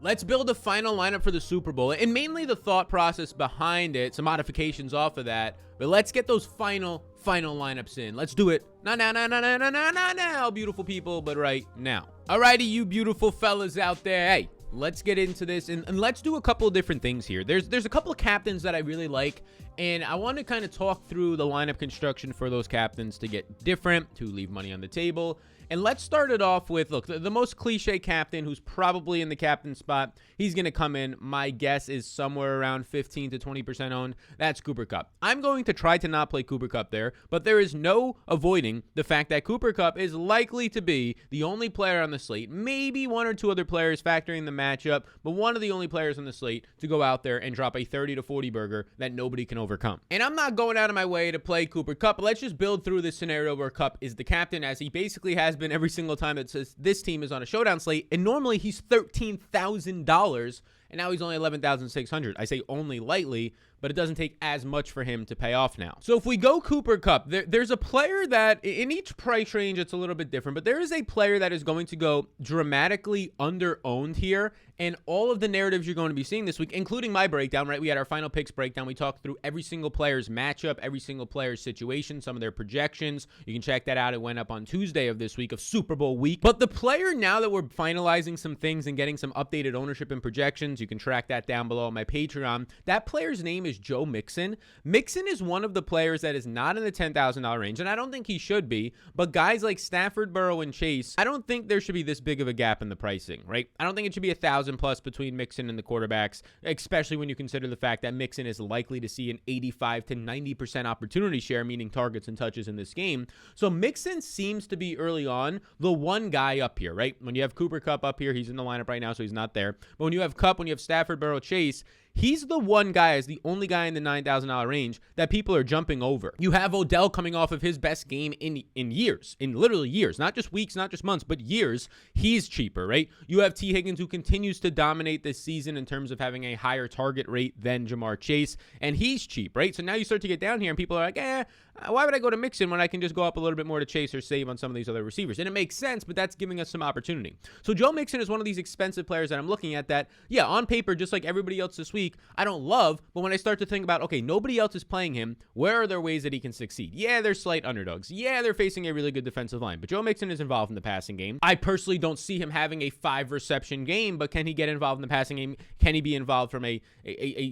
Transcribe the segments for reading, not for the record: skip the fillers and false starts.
Let's build a final lineup for the Super Bowl, and mainly the thought process behind it, some modifications off of that, but let's get those final lineups in. Let's do it. Not now, beautiful people, but right now. Alrighty, you beautiful fellas out there. Hey, let's get into this, and let's do a couple of different things here. There's a couple of captains that I really like, and I want to kind of talk through the lineup construction for those captains to get different, to leave money on the table. And let's start it off with, look, the most cliche captain who's probably in the captain spot. He's going to come in. My guess is somewhere around 15 to 20% owned. That's Cooper Kupp. I'm going to try to not play Cooper Kupp there, but there is no avoiding the fact that Cooper Kupp is likely to be the only player on the slate, maybe one or two other players factoring the matchup, but one of the only players on the slate to go out there and drop a 30 to 40 burger that nobody can overcome. And I'm not going out of my way to play Cooper Kupp, but let's just build through this scenario where Kupp is the captain, as he basically has been every single time that says this team is on a showdown slate, and normally he's $13,000 and now he's only $11,600. I say only lightly, but it doesn't take as much for him to pay off now. So if we go Cooper Kupp, there's a player that in each price range it's a little bit different, but there is a player that is going to go dramatically under-owned here, and all of the narratives you're going to be seeing this week, including my breakdown, right? We had our final picks breakdown. We talked through every single player's matchup, every single player's situation, some of their projections. You can check that out. It went up on Tuesday of this week of Super Bowl week. But the player, now that we're finalizing some things and getting some updated ownership and projections, you can track that down below on my Patreon. That player's name is Joe Mixon. Mixon is one of the players that is not in the $10,000 range, and I don't think he should be, but guys like Stafford, Burrow, and Chase, I don't think there should be this big of a gap in the pricing, right? I don't think it should be 1,000 plus between Mixon and the quarterbacks, especially when you consider the fact that Mixon is likely to see an 85 to 90% opportunity share, meaning targets and touches in this game. So Mixon seems to be early on the one guy up here, right? When you have Cooper Kupp up here, he's in the lineup right now, so he's not there. But when you have Kupp, when you have Stafford, Burrow, Chase, he's the one guy, as the only guy in the $9,000 range that people are jumping over. You have Odell coming off of his best game in years, in literally years, not just weeks, not just months, but years. He's cheaper, right? You have T. Higgins, who continues to dominate this season in terms of having a higher target rate than Jamar Chase, and he's cheap, right? So now you start to get down here, and people are like, why would I go to Mixon when I can just go up a little bit more to Chase or save on some of these other receivers? And it makes sense, but that's giving us some opportunity. So Joe Mixon is one of these expensive players that I'm looking at that, yeah, on paper, just like everybody else this week, I don't love, but when I start to think about, okay, nobody else is playing him, where are there ways that he can succeed? Yeah, they're slight underdogs. Yeah, they're facing a really good defensive line, but Joe Mixon is involved in the passing game. I personally don't see him having a 5-reception game, but can he get involved in the passing game? Can he be involved from a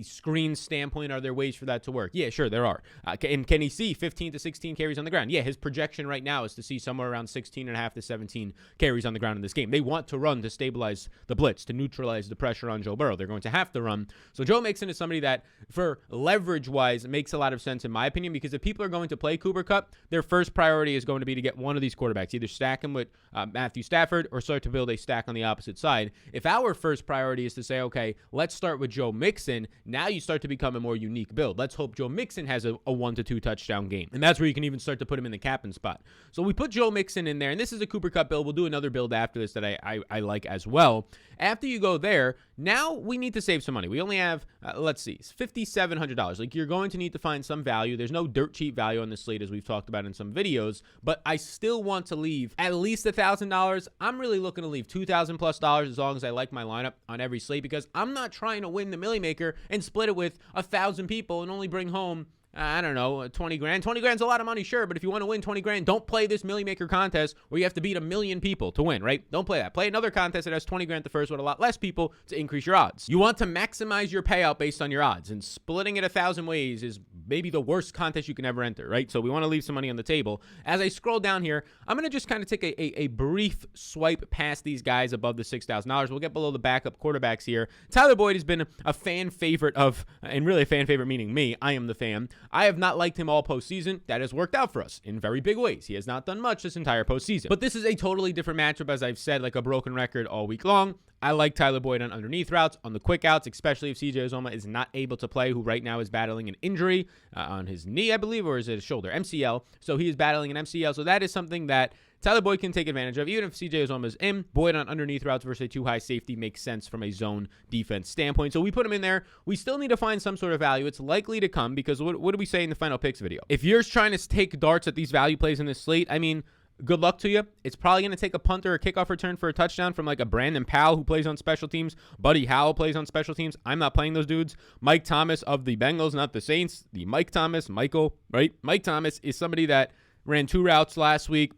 screen standpoint? Are there ways for that to work? Yeah, sure, there are. And can he see 15 to 16 carries on the ground? Yeah, his projection right now is to see somewhere around 16.5 to 17 carries on the ground in this game. They want to run to stabilize the blitz, to neutralize the pressure on Joe Burrow. They're going to have to run. So Joe Mixon is somebody that, for leverage-wise, makes a lot of sense in my opinion, because if people are going to play Cooper Kupp, their first priority is going to be to get one of these quarterbacks, either stack him with Matthew Stafford or start to build a stack on the opposite side. If our first priority is to say, okay, let's start with Joe Mixon, now you start to become a more unique build. Let's hope Joe Mixon has a 1 to 2 touchdown game, and that's where you can even start to put him in the captain spot. So we put Joe Mixon in there, and this is a Cooper Kupp build. We'll do another build after this that I like as well. After you go there, now we need to save some money. We only have, let's see, $5,700. Like, you're going to need to find some value. There's no dirt cheap value on this slate, as we've talked about in some videos, but I still want to leave at least $1,000. I'm really looking to leave $2,000 plus as long as I like my lineup on every slate, because I'm not trying to win the Millie Maker and split it with 1,000 people and only bring home, I don't know, 20 grand. 20 grand's a lot of money, sure, but if you want to win 20 grand, don't play this Millie Maker contest where you have to beat 1 million people to win, right? Don't play that. Play another contest that has 20 grand at the first with a lot less people to increase your odds. You want to maximize your payout based on your odds, and splitting it 1,000 ways is maybe the worst contest you can ever enter, right? So we want to leave some money on the table. As I scroll down here, I'm going to just kind of take a brief swipe past these guys above the $6,000. We'll get below the backup quarterbacks here. Tyler Boyd has been a fan favorite of, and really a fan favorite meaning me, I am the fan. I have not liked him all postseason. That has worked out for us in very big ways. He has not done much this entire postseason. But this is a totally different matchup, as I've said, like a broken record all week long. I like Tyler Boyd on underneath routes, on the quick outs, especially if CJ Uzomah is not able to play, who right now is battling an injury on his knee, I believe, or is it his shoulder? MCL. So he is battling an MCL. So that is something that Tyler Boyd can take advantage of. Even if CJ Uzomah is in, Boyd on underneath routes versus a too high safety makes sense from a zone defense standpoint. So we put him in there. We still need to find some sort of value. It's likely to come because what do we say in the final picks video? If you're trying to take darts at these value plays in this slate, I mean, good luck to you. It's probably going to take a punter or kickoff return for a touchdown from like a Brandon Powell who plays on special teams. Buddy Howell plays on special teams. I'm not playing those dudes. Mike Thomas of the Bengals, not the Saints. The Michael, right? Mike Thomas is somebody that ran 2 routes last week.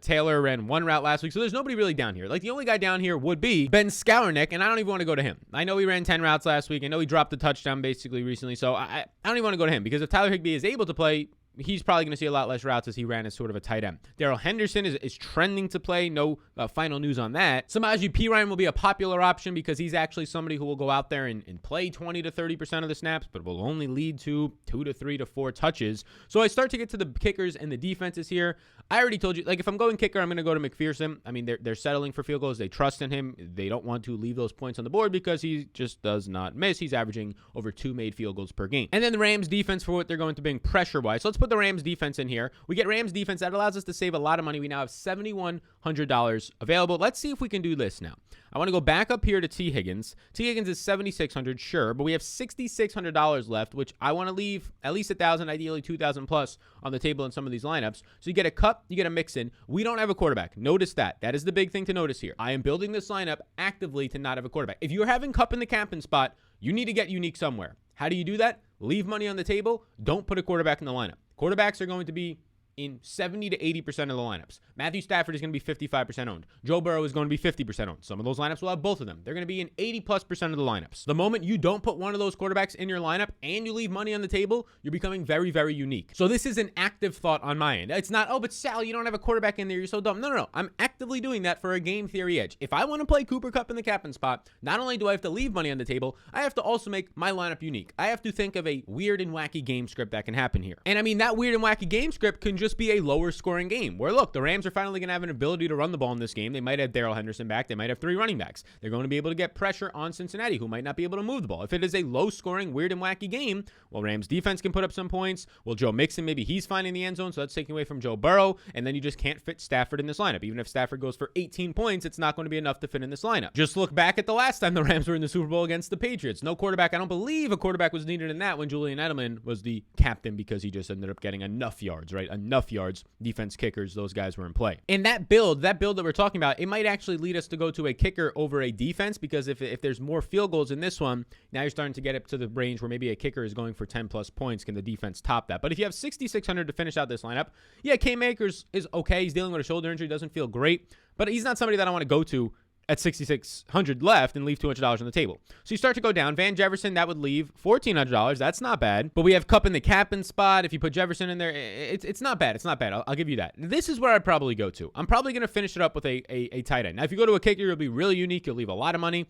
Taylor ran 1 route last week, so there's nobody really down here. Like, the only guy down here would be Ben Skowronek, and I don't even want to go to him. I know he ran 10 routes last week. I know he dropped a touchdown basically recently, so I don't even want to go to him, because if Tyler Higbee is able to play, he's probably going to see a lot less routes as he ran as sort of a tight end. Darrell Henderson is trending to play. No final news on that. Samaje Perine will be a popular option because he's actually somebody who will go out there and play 20 to 30% of the snaps, but will only lead to 2 to 3 to 4 touches. So I start to get to the kickers and the defenses here. I already told you, like, if I'm going kicker, I'm going to go to McPherson. I mean, they're settling for field goals. They trust in him. They don't want to leave those points on the board because he just does not miss. He's averaging over 2 made field goals per game. And then the Rams defense for what they're going to bring pressure-wise. So let's put the Rams defense in here. We get Rams defense. That allows us to save a lot of money. We now have $7,100 available. Let's see if we can do this now. I want to go back up here to T. Higgins. T. Higgins is $7,600, sure, but we have $6,600 left, which I want to leave at least $1,000, ideally $2,000 plus on the table in some of these lineups. So you get a Cup, you get a Mixon. We don't have a quarterback. Notice that. That is the big thing to notice here. I am building this lineup actively to not have a quarterback. If you're having Cup in the captain spot, you need to get unique somewhere. How do you do that? Leave money on the table. Don't put a quarterback in the lineup. Quarterbacks are going to be in 70 to 80% of the lineups. Matthew Stafford is going to be 55% owned. Joe Burrow is going to be 50% owned. Some of those lineups will have both of them. They're going to be in 80+% of the lineups. The moment you don't put one of those quarterbacks in your lineup and you leave money on the table, you're becoming very, very unique. So this is an active thought on my end. It's not, oh, but Sal, you don't have a quarterback in there. You're so dumb. No. I'm actively doing that for a game theory edge. If I want to play Cooper Kupp in the captain spot, not only do I have to leave money on the table, I have to also make my lineup unique. I have to think of a weird and wacky game script that can happen here. And I mean, that weird and wacky game script can just be a lower scoring game where, look, the Rams are finally going to have an ability to run the ball in this game. They might have Darrell Henderson back. They might have 3 running backs. They're going to be able to get pressure on Cincinnati, who might not be able to move the ball. If it is a low scoring, weird and wacky game, well, Rams defense can put up some points. Well, Joe Mixon, maybe he's finding the end zone, so that's taking away from Joe Burrow, and then you just can't fit Stafford in this lineup. Even if Stafford goes for 18 points, it's not going to be enough to fit in this lineup. Just look back at the last time the Rams were in the Super Bowl against the Patriots. No quarterback. I don't believe a quarterback was needed in that when Julian Edelman was the captain because he just ended up getting enough yards, right? Enough yards. Defense, kickers, those guys were in play. And that build that we're talking about, it might actually lead us to go to a kicker over a defense, because if there's more field goals in this one, now you're starting to get up to the range where maybe a kicker is going for 10 plus points. Can the defense top that? But if you have 6,600 to finish out this lineup, yeah, K-Makers is okay. He's dealing with a shoulder injury, doesn't feel great, but he's not somebody that I want to go to at 6,600 left and leave $200 on the table. So you start to go down. Van Jefferson, that would leave $1,400. That's not bad. But we have Kupp in the captain spot. If you put Jefferson in there, it's not bad. It's not bad. I'll give you that. This is where I'd probably go to. I'm probably going to finish it up with a tight end. Now, if you go to a kicker, you'll be really unique. You'll leave a lot of money.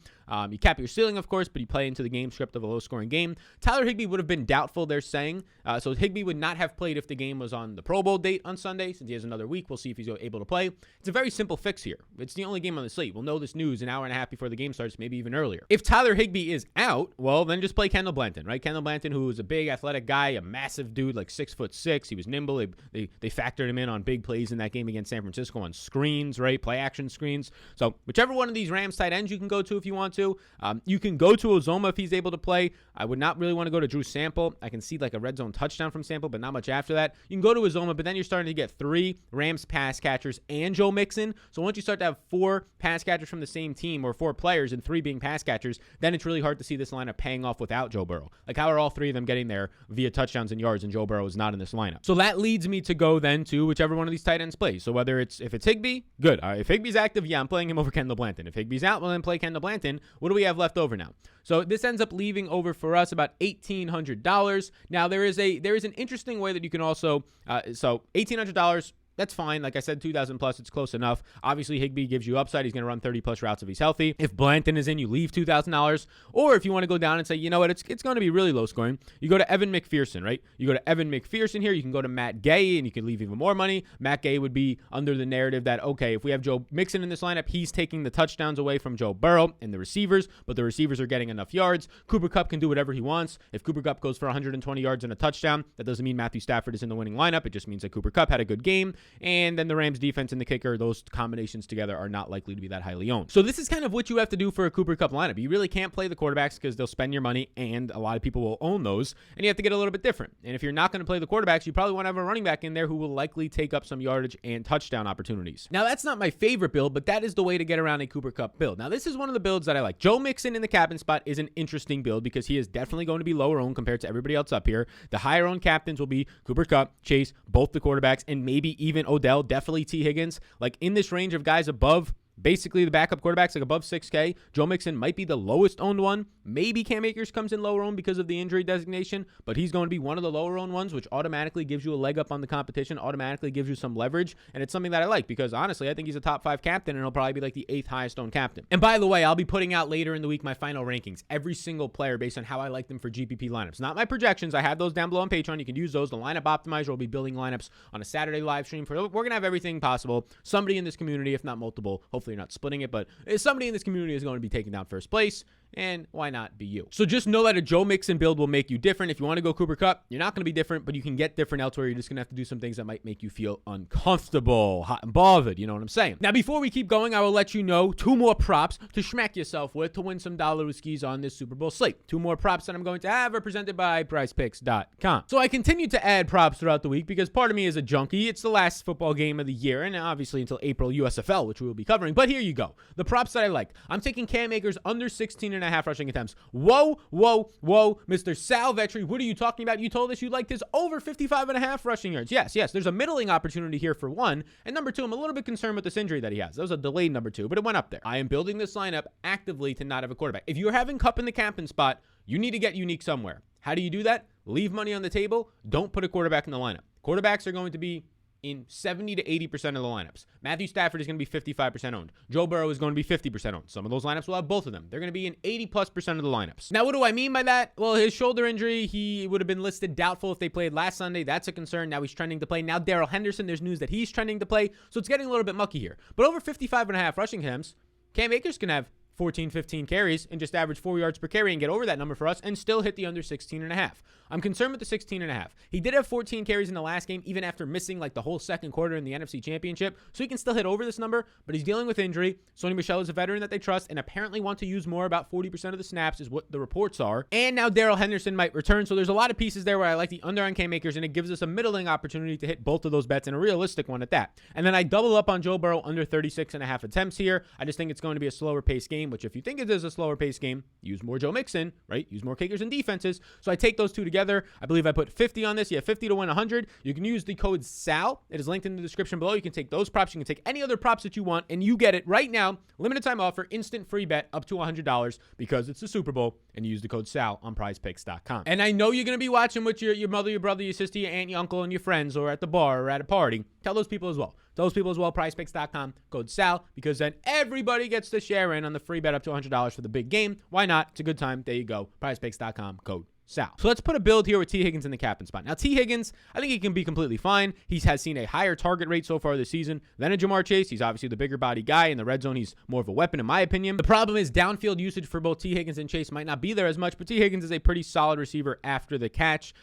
You cap your ceiling, of course, but you play into the game script of a low-scoring game. Tyler Higbee would have been doubtful, they're saying. So Higbee would not have played if the game was on the Pro Bowl date on Sunday. Since he has another week, we'll see if he's able to play. It's a very simple fix here. It's the only game on the slate. We'll know this news an hour and a half before the game starts, maybe even earlier. If Tyler Higbee is out, well, then just play Kendall Blanton, right? Kendall Blanton, who is a big athletic guy, a massive dude, like 6'6". He was nimble. They factored him in on big plays in that game against San Francisco on screens, right? Play action screens. So whichever one of these Rams tight ends you can go to if you want to. You can go to Uzomah if he's able to play. I would not really want to go to Drew Sample. I can see like a red zone touchdown from Sample, but not much after that. You can go to Uzomah, but then you're starting to get 3 Rams pass catchers and Joe Mixon. So once you start to have 4 pass catchers from the same team, or 4 players and 3 being pass catchers, then it's really hard to see this lineup paying off without Joe Burrow. Like, how are all 3 of them getting there via touchdowns and yards, and Joe Burrow is not in this lineup? So that leads me to go then to whichever one of these tight ends plays. So whether if it's Higbee, good. If Higbee's active, yeah, I'm playing him over Kendall Blanton. If Higbee's out, well, then play Kendall Blanton. What do we have left over now? So this ends up leaving over for us about $1,800. Now there is an interesting way that you can also so $1,800. That's fine. Like I said, 2,000 plus, it's close enough. Obviously, Higbee gives you upside. He's going to run 30 plus routes if he's healthy. If Blanton is in, you leave $2,000. Or if you want to go down and say, you know what, it's going to be really low scoring, you go to Evan McPherson, right? You go to Evan McPherson here. You can go to Matt Gay, and you can leave even more money. Matt Gay would be under the narrative that, okay, if we have Joe Mixon in this lineup, he's taking the touchdowns away from Joe Burrow and the receivers, but the receivers are getting enough yards. Cooper Kupp can do whatever he wants. If Cooper Kupp goes for 120 yards and a touchdown, that doesn't mean Matthew Stafford is in the winning lineup. It just means that Cooper Kupp had a good game. And then the Rams defense and the kicker, those combinations together are not likely to be that highly owned. So this is kind of what you have to do for a Cooper Kupp lineup. You really can't play the quarterbacks because they'll spend your money, and a lot of people will own those, and you have to get a little bit different. And if you're not going to play the quarterbacks, you probably want to have a running back in there who will likely take up some yardage and touchdown opportunities. Now, that's not my favorite build, but that is the way to get around a Cooper Kupp build. Now, this is one of the builds that I like. Joe Mixon in the captain spot is an interesting build because he is definitely going to be lower owned compared to everybody else up here. The higher owned captains will be Cooper Kupp, Chase, both the quarterbacks, and maybe even Odell, definitely T. Higgins. Like in this range of guys above basically the backup quarterbacks, like above 6K, Joe Mixon might be the lowest owned one. Maybe Cam Akers comes in lower owned because of the injury designation, but he's going to be one of the lower owned ones, which automatically gives you a leg up on the competition, automatically gives you some leverage, and it's something that I like because honestly, I think he's a top 5 captain, and he'll probably be like the 8th highest owned captain. And by the way, I'll be putting out later in the week my final rankings, every single player based on how I like them for GPP lineups. Not my projections. I have those down below on Patreon. You can use those. The lineup optimizer will be building lineups on a Saturday live stream. We're going to have everything possible. Somebody in this community, if not multiple, hopefully you're not splitting it, but somebody in this community is going to be taking down first place, and why not be you? So just know that a Joe Mixon build will make you different. If you want to go Cooper Kupp, you're not going to be different, but you can get different elsewhere. You're just going to have to do some things that might make you feel uncomfortable, hot and bothered. You know what I'm saying? Now, before we keep going, I will let you know 2 more props to schmack yourself with to win some dollar skis on this Super Bowl slate. 2 more props that I'm going to have are presented by PrizePicks.com. So I continue to add props throughout the week because part of me is a junkie. It's the last football game of the year, and obviously until April USFL, which we will be covering. But here you go. The props that I like. I'm taking Cam Akers under 16.5 rushing attempts. Whoa, Mr. Sal Vetri, what are you talking about? You told us you liked his over 55.5 rushing yards. Yes, there's a middling opportunity here for one. And number 2, I'm a little bit concerned with this injury that he has. That was a delayed number 2, but it went up there. I am building this lineup actively to not have a quarterback. If you're having Kupp in the captain spot, you need to get unique somewhere. How do you do that? Leave money on the table. Don't put a quarterback in the lineup. Quarterbacks are going to be in 70 to 80% of the lineups. Matthew Stafford is going to be 55% owned. Joe Burrow is going to be 50% owned. Some of those lineups will have both of them. They're going to be in 80+% of the lineups. Now, what do I mean by that? Well, his shoulder injury, he would have been listed doubtful if they played last Sunday. That's a concern. Now he's trending to play. Now Darrell Henderson, there's news that he's trending to play. So it's getting a little bit mucky here. But over 55.5 rushing attempts, Cam Akers can have 14, 15 carries and just average 4 yards per carry and get over that number for us and still hit the under 16.5. I'm concerned with the 16.5. He did have 14 carries in the last game, even after missing like the whole second quarter in the NFC Championship. So he can still hit over this number, but he's dealing with injury. Sony Michel is a veteran that they trust and apparently want to use more. About 40% of the snaps is what the reports are. And now Darrell Henderson might return. So there's a lot of pieces there where I like the under on Cam Akers, and it gives us a middling opportunity to hit both of those bets and a realistic one at that. And then I double up on Joe Burrow under 36.5 attempts here. I just think it's going to be a slower pace game, which if you think it is a slower pace game, use more Joe Mixon, right? Use more kickers and defenses. So I take those two together. I believe I put 50 on this. You have 50 to win 100. You can use the code SAL. It is linked in the description below. You can take those props. You can take any other props that you want, and you get it right now. Limited time offer, instant free bet up to $100 because it's the Super Bowl, and you use the code SAL on prizepicks.com. And I know you're going to be watching with your mother, your brother, your sister, your aunt, your uncle, and your friends, or at the bar or at a party. Tell those people as well. prizepicks.com, code SAL, because then everybody gets to share in on the free bet up to $100 for the big game. Why not? It's a good time. There you go. prizepicks.com, code Sal. So let's put a build here with T. Higgins in the captain spot. Now, T. Higgins, I think he can be completely fine. He has seen a higher target rate so far this season than a Jamar Chase. He's obviously the bigger body guy. In the red zone, he's more of a weapon, in my opinion. The problem is downfield usage for both T. Higgins and Chase might not be there as much, but T. Higgins is a pretty solid receiver after the catch.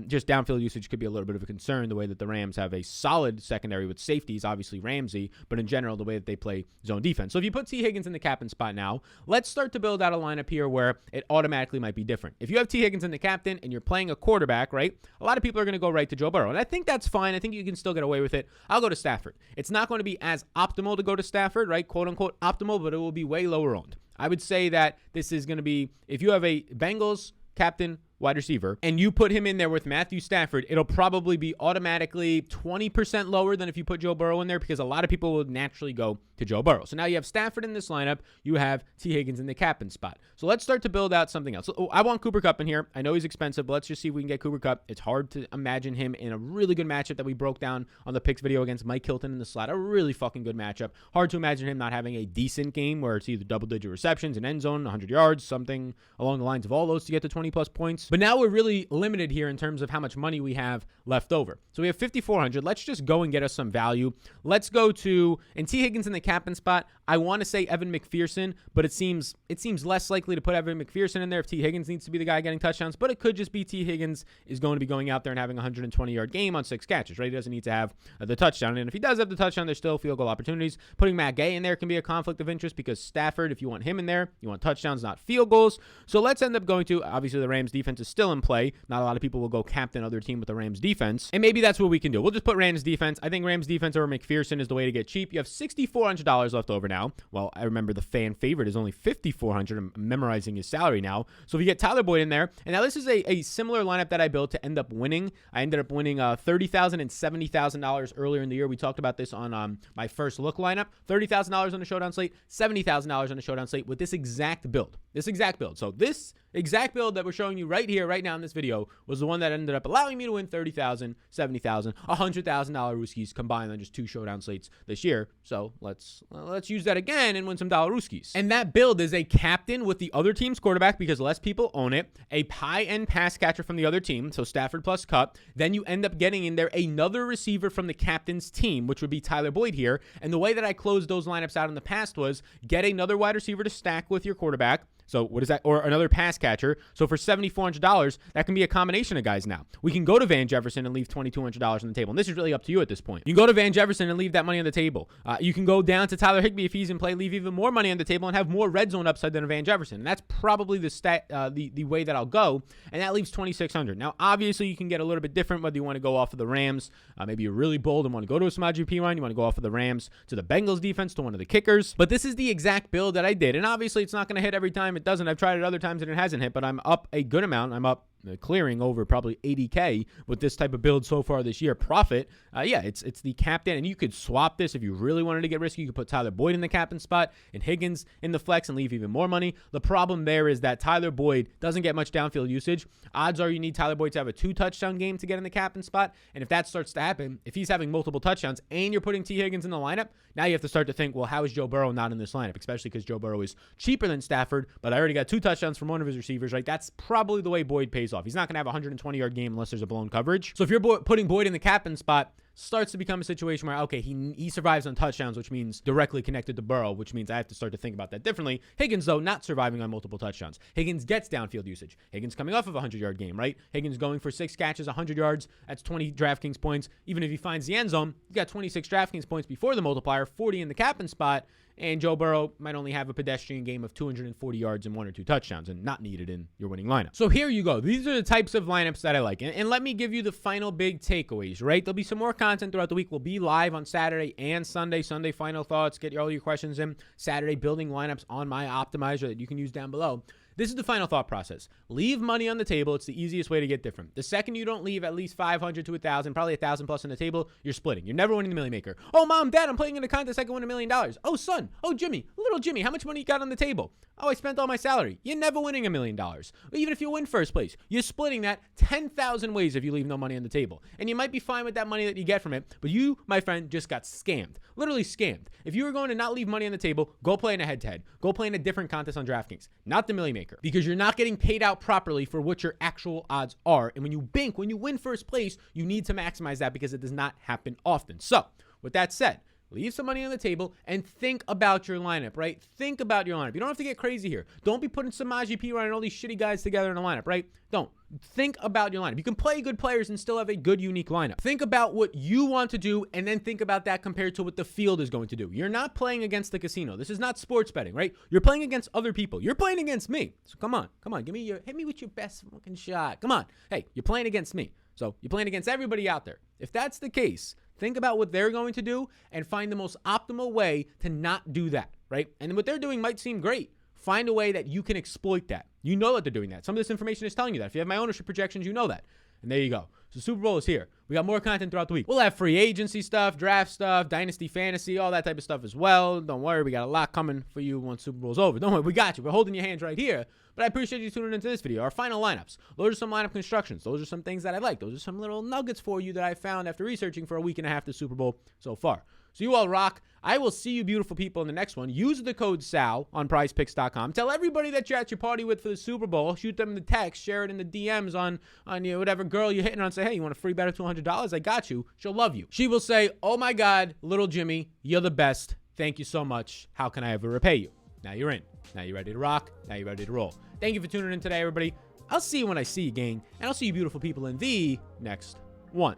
Just downfield usage could be a little bit of a concern, the way that the Rams have a solid secondary with safeties, obviously Ramsey, but in general, the way that they play zone defense. So if you put T. Higgins in the captain spot now, let's start to build out a lineup here where it automatically might be different. If you have T. Higgins in the captain and you're playing a quarterback, right? A lot of people are going to go right to Joe Burrow, and I think that's fine. I think you can still get away with it. I'll go to Stafford. It's not going to be as optimal to go to Stafford, right? Quote unquote optimal, but it will be way lower owned. I would say that this is going to be, if you have a Bengals captain wide receiver and you put him in there with Matthew Stafford, it'll probably be automatically 20% lower than if you put Joe Burrow in there, because a lot of people will naturally go to Joe Burrow. So now you have Stafford in this lineup, you have T. Higgins in the captain spot. So let's start to build out something else. So I want Cooper Kupp in here. I know he's expensive, but let's just see if we can get Cooper Kupp. It's hard to imagine him in a really good matchup that we broke down on the picks video against Mike Hilton in the slot. A really fucking good matchup. Hard to imagine him not having a decent game where it's either double-digit receptions, an end zone, 100 yards, something along the lines of all those to get to 20-plus points. But now we're really limited here in terms of how much money we have left over. So we have 5,400. Let's just go and get us some value. Let's go to, and T. Higgins in the captain spot. I want to say Evan McPherson, but it seems less likely to put Evan McPherson in there if T. Higgins needs to be the guy getting touchdowns, but it could just be T. Higgins is going to be going out there and having a 120-yard game on 6 catches, right? He doesn't need to have the touchdown, and if he does have the touchdown, there's still field goal opportunities. Putting Matt Gay in there can be a conflict of interest because Stafford, if you want him in there, you want touchdowns, not field goals. So let's end up going to, obviously the Rams defense is still in play. Not a lot of people will go captain other team with the Rams defense, and maybe that's what we can do. We'll just put Rams defense. I think Rams defense over McPherson is the way to get cheap. You have $6,400 left over now. Well, I remember the fan favorite is only $5,400. I'm memorizing his salary now. So if you get Tyler Boyd in there, and now this is a similar lineup that I built to end up winning. I ended up winning $30,000 and $70,000 earlier in the year. We talked about this on my first look lineup. $30,000 on the showdown slate, $70,000 on the showdown slate with this exact build. So this exact build that we're showing you right here, right now in this video, was the one that ended up allowing me to win $30,000, $70,000, $100,000 Rooskies combined on just 2 showdown slates this year. So let's use that again and win some dollar Rooskies. And that build is a captain with the other team's quarterback because less people own it, a high-end pass catcher from the other team, so Stafford plus Cup. Then you end up getting in there another receiver from the captain's team, which would be Tyler Boyd here. And the way that I closed those lineups out in the past was get another wide receiver to stack with your quarterback. So what is that? Or another pass catcher. So for $7,400, that can be a combination of guys now. We can go to Van Jefferson and leave $2,200 on the table. And this is really up to you at this point. You can go to Van Jefferson and leave that money on the table. You can go down to Tyler Higbee if he's in play, leave even more money on the table and have more red zone upside than a Van Jefferson. And that's probably the way that I'll go. And that leaves $2,600. Now, obviously, you can get a little bit different whether you want to go off of the Rams. Maybe you're really bold and want to go to a Samaje Perine. You want to go off of the Rams to the Bengals defense to one of the kickers. But this is the exact build that I did. And obviously, it's not going to hit every time. It doesn't. I've tried it other times and it hasn't hit, but I'm up a good amount. I'm up clearing over probably 80K with this type of build so far this year. Profit. Yeah, it's the captain, and you could swap this if you really wanted to get risky. You could put Tyler Boyd in the captain spot and Higgins in the flex and leave even more money. The problem there is that Tyler Boyd doesn't get much downfield usage. Odds are you need Tyler Boyd to have a 2-touchdown game to get in the captain spot, and if that starts to happen, if he's having multiple touchdowns and you're putting T. Higgins in the lineup, now you have to start to think, well, how is Joe Burrow not in this lineup, especially because Joe Burrow is cheaper than Stafford, but I already got 2 touchdowns from one of his receivers, right? That's probably the way Boyd pays off. He's not going to have a 120-yard game unless there's a blown coverage. So if you're putting Boyd in the captain spot, starts to become a situation where, okay, he survives on touchdowns, which means directly connected to Burrow, which means I have to start to think about that differently. Higgins, though, not surviving on multiple touchdowns. Higgins gets downfield usage. Higgins coming off of a 100-yard game, right? Higgins going for 6 catches, 100 yards. That's 20 DraftKings points. Even if he finds the end zone, you got 26 DraftKings points before the multiplier, 40 in the captain spot. And Joe Burrow might only have a pedestrian game of 240 yards and 1 or 2 touchdowns and not needed in your winning lineup. So here you go. These are the types of lineups that I like. And let me give you the final big takeaways, right? There'll be some more content throughout the week. We'll be live on Saturday and Sunday. Sunday, final thoughts. Get all your questions in. Saturday, building lineups on my optimizer that you can use down below. This is the final thought process. Leave money on the table. It's the easiest way to get different. The second you don't leave at least 500 to 1,000, probably 1,000 plus on the table, you're splitting. You're never winning the Million Maker. Oh, Mom, Dad, I'm playing in a contest. I can win $1 million. Oh, son. Oh, Jimmy. Little Jimmy, how much money you got on the table? Oh, I spent all my salary. You're never winning $1 million. Even if you win first place, you're splitting that 10,000 ways if you leave no money on the table. And you might be fine with that money that you get from it, but you, my friend, just got scammed. Literally scammed. If you were going to not leave money on the table, go play in a head-to-head. Go play in a different contest on DraftKings, not the Million Maker, because you're not getting paid out properly for what your actual odds are. And when you win first place, you need to maximize that because it does not happen often. So with that said, leave some money on the table and think about your lineup, right? Think about your lineup. You don't have to get crazy here. Don't be putting Samaje Perine and all these shitty guys together in a lineup, right? Don't. Think about your lineup. You can play good players and still have a good, unique lineup. Think about what you want to do and then think about that compared to what the field is going to do. You're not playing against the casino. This is not sports betting, right? You're playing against other people. You're playing against me. So come on. Hit me with your best fucking shot. Come on. Hey, you're playing against me. So you're playing against everybody out there. If that's the case, think about what they're going to do and find the most optimal way to not do that, right? And what they're doing might seem great. Find a way that you can exploit that. You know that they're doing that. Some of this information is telling you that. If you have my ownership projections, you know that. And there you go. So Super Bowl is here. We got more content throughout the week. We'll have free agency stuff, draft stuff, dynasty fantasy, all that type of stuff as well. Don't worry. We got a lot coming for you once Super Bowl's over. Don't worry. We got you. We're holding your hands right here. But I appreciate you tuning into this video. Our final lineups. Those are some lineup constructions. Those are some things that I like. Those are some little nuggets for you that I found after researching for a week and a half the Super Bowl so far. So you all rock. I will see you beautiful people in the next one. Use the code SAL on prizepicks.com. Tell everybody that you're at your party with for the Super Bowl. Shoot them the text. Share it in the DMs on whatever girl you're hitting on. Say, hey, you want a free bet of $200? I got you. She'll love you. She will say, oh my God, little Jimmy, you're the best. Thank you so much. How can I ever repay you? Now you're in. Now you're ready to rock. Now you're ready to roll. Thank you for tuning in today, everybody. I'll see you when I see you, gang. And I'll see you beautiful people in the next one.